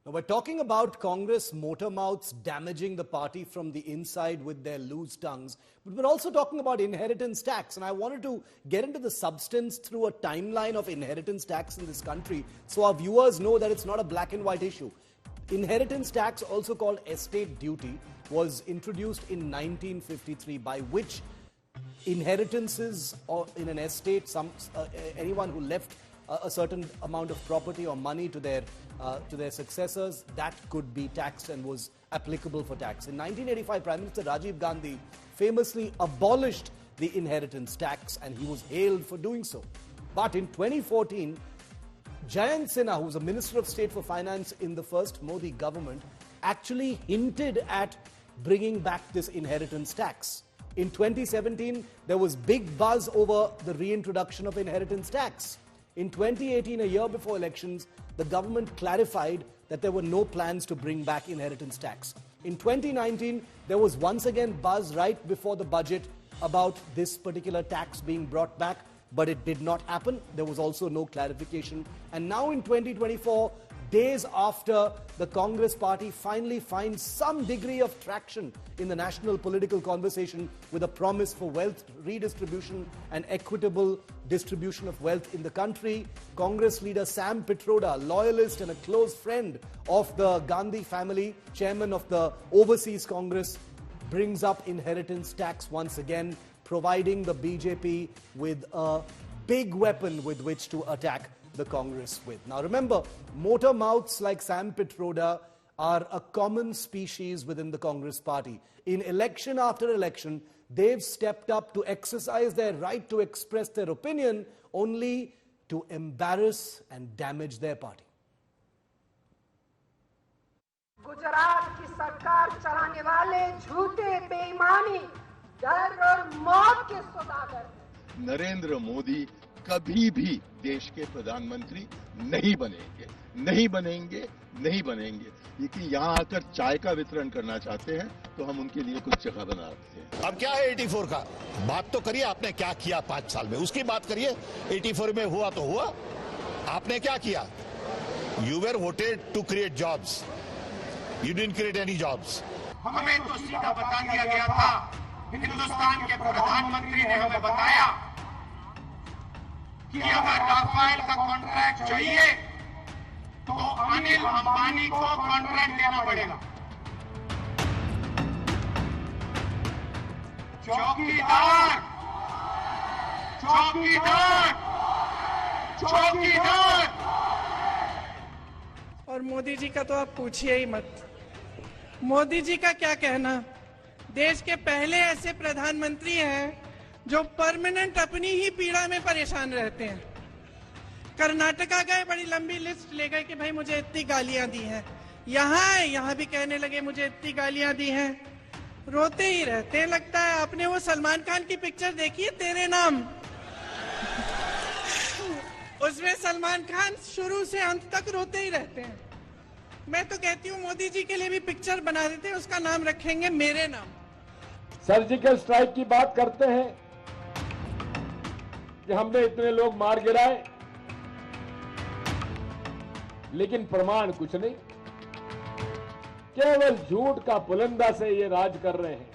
Now, we're talking about Congress motor mouths damaging the party from the inside with their loose tongues. But we're also talking about inheritance tax. And I wanted to get into the substance through a timeline of inheritance tax in this country so our viewers know that it's not a black and white issue. Inheritance tax, also called estate duty, was introduced in 1953, by which inheritances or in an estate, anyone who left a certain amount of property or money to their successors, that could be taxed and was applicable for tax. In 1985, Prime Minister Rajiv Gandhi famously abolished the inheritance tax, and he was hailed for doing so. But in 2014, Jayant Sinha, who was a Minister of State for Finance in the first Modi government, actually hinted at bringing back this inheritance tax. In 2017, there was big buzz over the reintroduction of inheritance tax. In 2018, a year before elections, the government clarified that there were no plans to bring back inheritance tax. In 2019, there was once again buzz right before the budget about this particular tax being brought back, but it did not happen. There was also no clarification. And now in 2024, days after the Congress party finally finds some degree of traction in the national political conversation with a promise for wealth redistribution and equitable distribution of wealth in the country, Congress leader Sam Pitroda, loyalist and a close friend of the Gandhi family, chairman of the Overseas Congress, brings up inheritance tax once again, providing the BJP with a big weapon with which to attack the Congress with. Now remember, motor mouths like Sam Pitroda are a common species within the Congress party. In election after election, they've stepped up to exercise their right to express their opinion, only to embarrass and damage their party. Gujarat की सरकार चलाने वाले झूठे बेईमानी डर और मौत के सौदागर नरेंद्र मोदी कभी भी देश के प्रधानमंत्री नहीं बनेंगे, नहीं बनेंगे, नहीं बनेंगे। लेकिन यहाँ आकर चाय का वितरण करना चाहते हैं तो हम उनके लिए कुछ जगह बना रखते हैं। अब क्या है 84 का? बात तो करिए, आपने क्या किया 5 साल में, उसकी बात करिए। 84 में हुआ तो हुआ, आपने क्या किया? You were voted to create jobs. You didn't create any jobs. हमें तो सीधा बता दिया गया था, हिंदुस्तान के प्रधानमंत्री ने हमें बताया कि अगर राफेल का कॉन्ट्रैक्ट चाहिए तो अनिल अंबानी को कॉन्ट्रैक्ट देना पड़ेगा। चौकीदार, चौकीदार, चौकीदार। और मोदी जी का तो आप पूछिए ही मत। मोदी जी का क्या कहना, देश के पहले ऐसे प्रधानमंत्री हैं जो परमानेंट अपनी ही पीड़ा में परेशान रहते हैं। कर्नाटका गए, बड़ी लंबी लिस्ट ले गए कि भाई मुझे इतनी गालियां दी हैं। यहाँ भी कहने लगे मुझे इतनी गालियां दी हैं। रोते ही रहते हैं। लगता है आपने वो सलमान खान की पिक्चर देखी है, तेरे नाम? उसमें सलमान खान शुरू से अंत तक रोते ही रहते हैं। मैं तो कहती हूँ मोदी जी के लिए भी पिक्चर बना देते हैं, उसका नाम रखेंगे मेरे नाम। सर्जिकल स्ट्राइक की बात करते हैं कि हमने इतने लोग मार गिराए, लेकिन प्रमाण कुछ नहीं, केवल झूठ का पुलंदा से ये राज कर रहे हैं।